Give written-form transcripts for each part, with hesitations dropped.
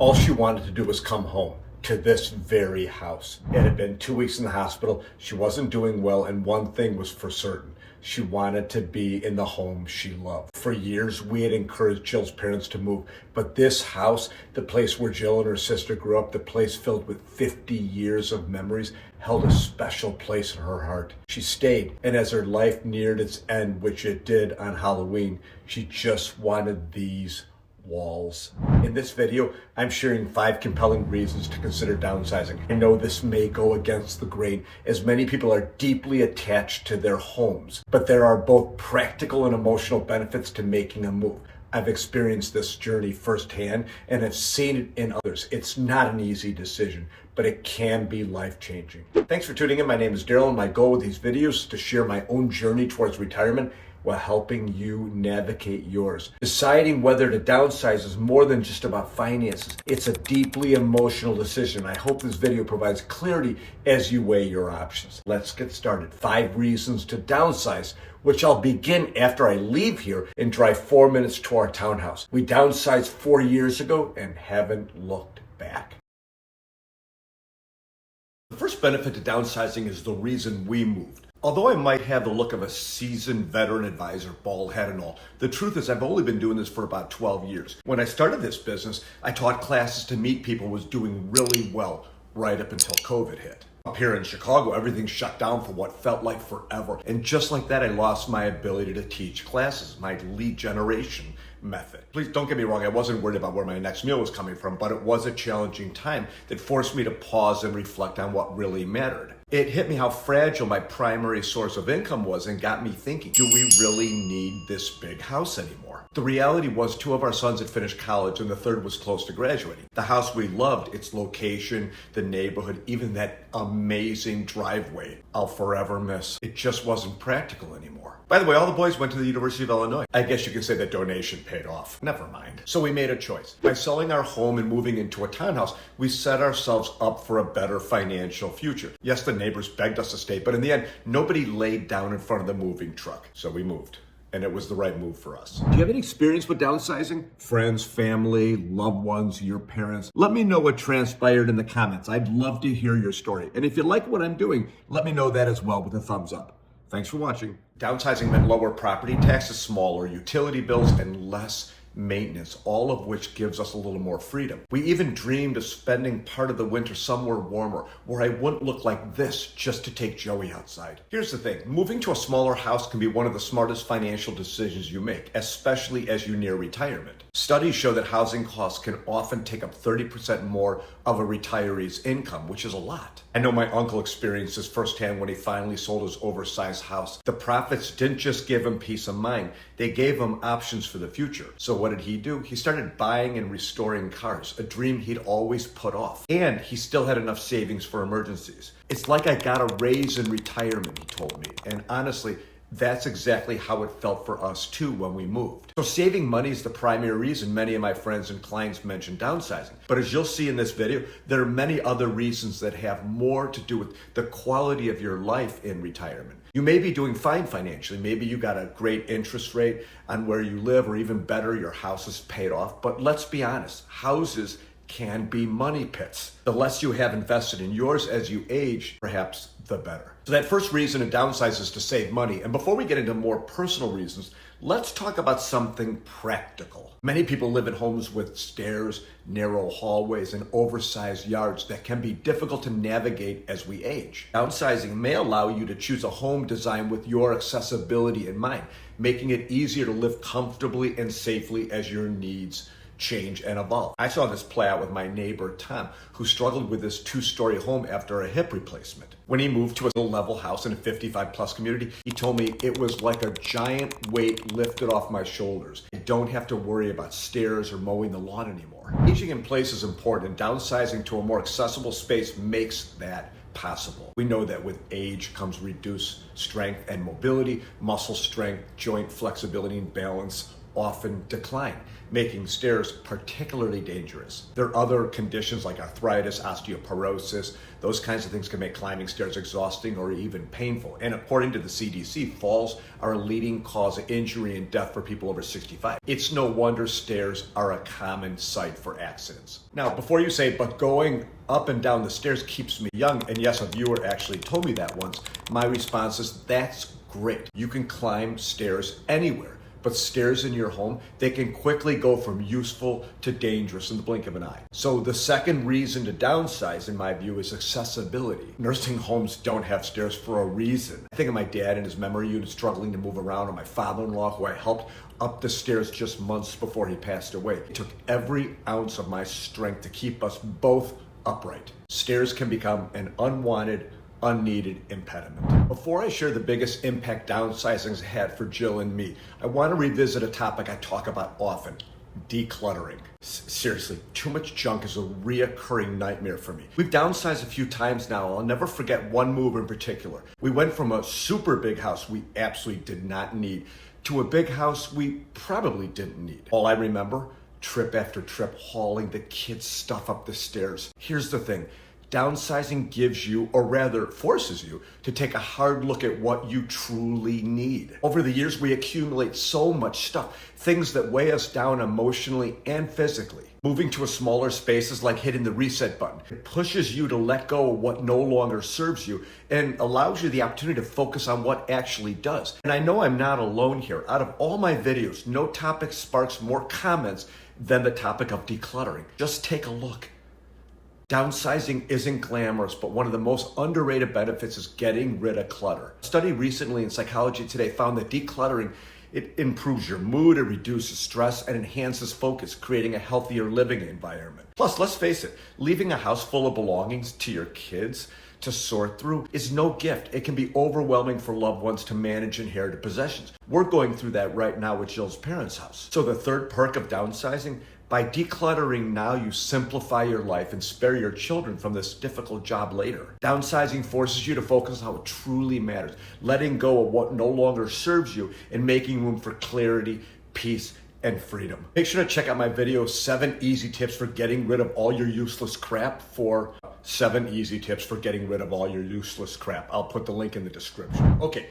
All she wanted to do was come home to this very house. It had been 2 weeks in the hospital. She wasn't doing well, and one thing was for certain. She wanted to be in the home she loved. For years, we had encouraged Jill's parents to move, but this house, the place where Jill and her sister grew up, the place filled with 50 years of memories, held a special place in her heart. She stayed, and as her life neared its end, which it did on Halloween, she just wanted these walls. In this video, I'm sharing 5 compelling reasons to consider downsizing. I know this may go against the grain, as many people are deeply attached to their homes, but there are both practical and emotional benefits to making a move. I've experienced this journey firsthand, and I've seen it in others. It's not an easy decision, but it can be life-changing. Thanks for tuning in. My name is Daryl, and my goal with these videos is to share my own journey towards retirement while helping you navigate yours. Deciding whether to downsize is more than just about finances. It's a deeply emotional decision. I hope this video provides clarity as you weigh your options. Let's get started. 5 reasons to downsize, which I'll begin after I leave here and drive 4 minutes to our townhouse. We downsized 4 years ago and haven't looked back. The first benefit to downsizing is the reason we moved. Although I might have the look of a seasoned veteran advisor, bald head and all, the truth is I've only been doing this for about 12 years. When I started this business, I taught classes to meet people who was doing really well right up until COVID hit. Up here in Chicago, everything shut down for what felt like forever. And just like that, I lost my ability to teach classes, my lead generation method. Please don't get me wrong, I wasn't worried about where my next meal was coming from, but it was a challenging time that forced me to pause and reflect on what really mattered. It hit me how fragile my primary source of income was and got me thinking, do we really need this big house anymore? The reality was 2 of our sons had finished college and the 3rd was close to graduating. The house we loved, its location, the neighborhood, even that amazing driveway, I'll forever miss. It just wasn't practical anymore. By the way, all the boys went to the University of Illinois. I guess you could say that donation paid off. Never mind. So we made a choice. By selling our home and moving into a townhouse, we set ourselves up for a better financial future. Yes, the neighbors begged us to stay, but in the end, nobody laid down in front of the moving truck. So we moved. And it was the right move for us. Do you have any experience with downsizing? Friends, family, loved ones, your parents? Let me know what transpired in the comments. I'd love to hear your story. And if you like what I'm doing, let me know that as well with a thumbs up. Thanks for watching. Downsizing meant lower property taxes, smaller utility bills, and less maintenance, all of which gives us a little more freedom. We even dreamed of spending part of the winter somewhere warmer, where I wouldn't look like this just to take Joey outside. Here's the thing, moving to a smaller house can be one of the smartest financial decisions you make, especially as you near retirement. Studies show that housing costs can often take up 30% more of a retiree's income, which is a lot. I know my uncle experienced this firsthand when he finally sold his oversized house. The profits didn't just give him peace of mind, they gave him options for the future. So what did he do? He started buying and restoring cars, a dream he'd always put off. And he still had enough savings for emergencies. It's like I got a raise in retirement, he told me. And honestly, that's exactly how it felt for us too when we moved. So saving money is the primary reason many of my friends and clients mention downsizing. But as you'll see in this video, there are many other reasons that have more to do with the quality of your life in retirement. You may be doing fine financially. Maybe you got a great interest rate on where you live, or even better, your house is paid off. But let's be honest, houses can be money pits. The less you have invested in yours as you age, perhaps the better. So that first reason to downsize is to save money. And before we get into more personal reasons, let's talk about something practical. Many people live in homes with stairs, narrow hallways, and oversized yards that can be difficult to navigate as we age. Downsizing may allow you to choose a home designed with your accessibility in mind, making it easier to live comfortably and safely as your needs change and evolve. I saw this play out with my neighbor, Tom, who struggled with this 2-story home after a hip replacement. When he moved to a level house in a 55+ community, he told me it was like a giant weight lifted off my shoulders. I don't have to worry about stairs or mowing the lawn anymore. Aging in place is important, and downsizing to a more accessible space makes that possible. We know that with age comes reduced strength and mobility, muscle strength, joint flexibility and balance, often decline, making stairs particularly dangerous. There are other conditions like arthritis, osteoporosis. Those kinds of things can make climbing stairs exhausting or even painful. And according to the CDC, falls are a leading cause of injury and death for people over 65. It's no wonder stairs are a common sight for accidents. Now, before you say, but going up and down the stairs keeps me young, and yes, a viewer actually told me that once, my response is, that's great. You can climb stairs anywhere. But stairs in your home, they can quickly go from useful to dangerous in the blink of an eye. So the second reason to downsize, in my view, is accessibility. Nursing homes don't have stairs for a reason. I think of my dad in his memory unit struggling to move around, or my father-in-law who I helped up the stairs just months before he passed away. It took every ounce of my strength to keep us both upright. Stairs can become an unneeded impediment. Before I share the biggest impact downsizing has had for Jill and me, I want to revisit a topic I talk about often: decluttering. Seriously, too much junk is a reoccurring nightmare for me. We've downsized a few times now. I'll never forget one move in particular. We went from a super big house we absolutely did not need to a big house we probably didn't need. All I remember, trip after trip, hauling the kids' stuff up the stairs. Here's the thing. Downsizing gives you, or rather forces you, to take a hard look at what you truly need. Over the years, we accumulate so much stuff, things that weigh us down emotionally and physically. Moving to a smaller space is like hitting the reset button. It pushes you to let go of what no longer serves you and allows you the opportunity to focus on what actually does. And I know I'm not alone here. Out of all my videos, no topic sparks more comments than the topic of decluttering. Just take a look. Downsizing isn't glamorous, but one of the most underrated benefits is getting rid of clutter. A study recently in Psychology Today found that decluttering, it improves your mood, it reduces stress, and enhances focus, creating a healthier living environment. Plus, let's face it, leaving a house full of belongings to your kids to sort through is no gift. It can be overwhelming for loved ones to manage inherited possessions. We're going through that right now with Jill's parents' house. So the third perk of downsizing, by decluttering now, you simplify your life and spare your children from this difficult job later. Downsizing forces you to focus on what truly matters, letting go of what no longer serves you and making room for clarity, peace, and freedom. Make sure to check out my video, 7 Easy Tips for Getting Rid of All Your Useless Crap, for 7 Easy Tips for Getting Rid of All Your Useless Crap. I'll put the link in the description. Okay.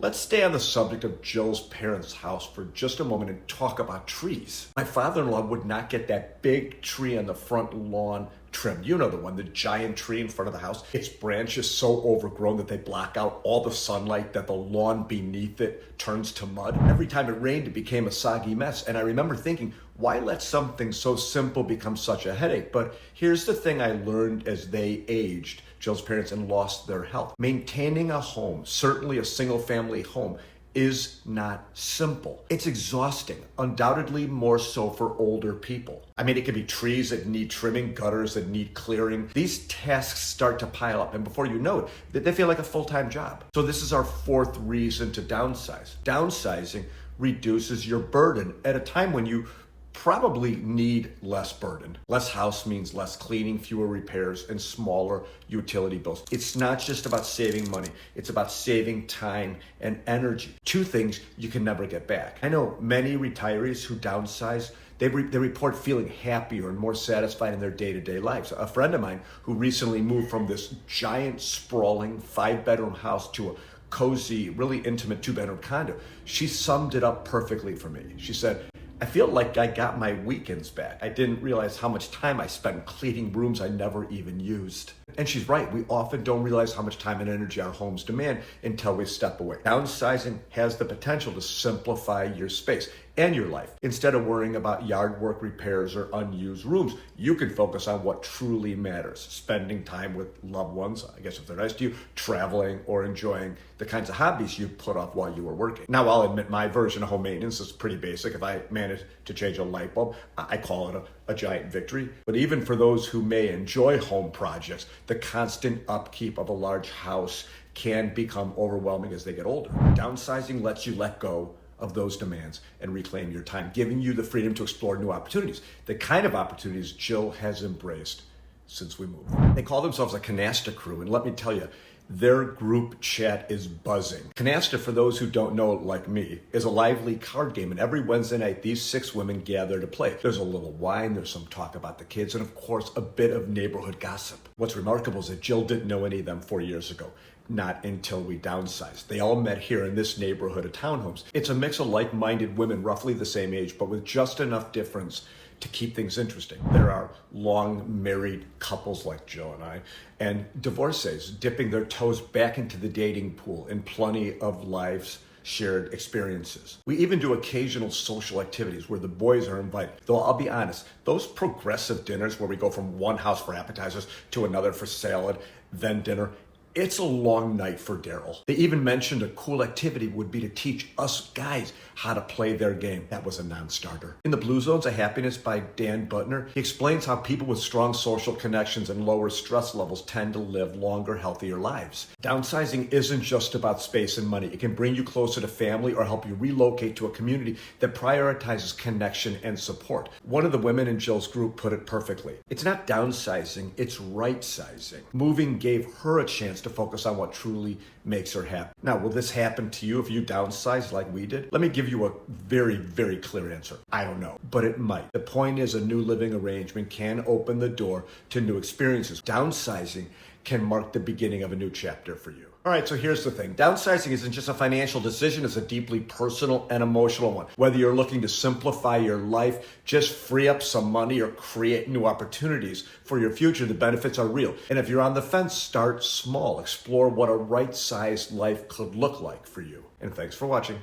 Let's stay on the subject of Jill's parents' house for just a moment and talk about trees. My father-in-law would not get that big tree on the front lawn trimmed. You know the one, the giant tree in front of the house. Its branches so overgrown that they block out all the sunlight that the lawn beneath it turns to mud. Every time it rained, it became a soggy mess. And I remember thinking, why let something so simple become such a headache? But here's the thing I learned as they aged, Jill's parents, and lost their health. Maintaining a home, certainly a single family home, is not simple. It's exhausting, undoubtedly more so for older people. I mean, it could be trees that need trimming, gutters that need clearing. These tasks start to pile up, and before you know it, they feel like a full-time job. So this is our fourth reason to downsize. Downsizing reduces your burden at a time when you probably need less burden. Less house means less cleaning, fewer repairs, and smaller utility bills. It's not just about saving money. It's about saving time and energy. 2 things you can never get back. I know many retirees who downsize, they report feeling happier and more satisfied in their day-to-day lives. A friend of mine who recently moved from this giant, sprawling 5-bedroom house to a cozy, really intimate 2-bedroom condo, she summed it up perfectly for me. She said, I feel like I got my weekends back. I didn't realize how much time I spent cleaning rooms I never even used. And she's right, we often don't realize how much time and energy our homes demand until we step away. Downsizing has the potential to simplify your space and your life. Instead of worrying about yard work, repairs, or unused rooms, you can focus on what truly matters. Spending time with loved ones, I guess if they're nice to you, traveling, or enjoying the kinds of hobbies you put off while you were working. Now, I'll admit my version of home maintenance is pretty basic. If I manage to change a light bulb, I call it a giant victory. But even for those who may enjoy home projects, the constant upkeep of a large house can become overwhelming as they get older. Downsizing lets you let go of those demands and reclaim your time, giving you the freedom to explore new opportunities, the kind of opportunities Jill has embraced since we moved. They call themselves a canasta crew, and let me tell you, Their group chat is buzzing. Canasta, for those who don't know it like me, is a lively card game, and every Wednesday night these 6 women gather to play. There's a little wine, there's some talk about the kids, and of course a bit of neighborhood gossip. What's remarkable is that Jill didn't know any of them 4 years ago. Not until we downsized. They all met here in this neighborhood of townhomes. It's a mix of like-minded women roughly the same age, but with just enough difference to keep things interesting. There are long married couples like Jill and I, and divorcees dipping their toes back into the dating pool, and plenty of lives shared experiences. We even do occasional social activities where the boys are invited. Though I'll be honest, those progressive dinners where we go from one house for appetizers to another for salad, then dinner, it's a long night for Daryl. They even mentioned a cool activity would be to teach us guys how to play their game. That was a non-starter. In The Blue Zones of Happiness by Dan Butner, he explains how people with strong social connections and lower stress levels tend to live longer, healthier lives. Downsizing isn't just about space and money. It can bring you closer to family or help you relocate to a community that prioritizes connection and support. One of the women in Jill's group put it perfectly. It's not downsizing, it's right-sizing. Moving gave her a chance to focus on what truly makes her happy. Now, will this happen to you if you downsize like we did? Let me give you a very, very clear answer. I don't know, but it might. The point is, a new living arrangement can open the door to new experiences. Downsizing can mark the beginning of a new chapter for you. All right, so here's the thing. Downsizing isn't just a financial decision, it's a deeply personal and emotional one. Whether you're looking to simplify your life, just free up some money, or create new opportunities for your future, the benefits are real. And if you're on the fence, start small. Explore what a right-sized life could look like for you. And thanks for watching.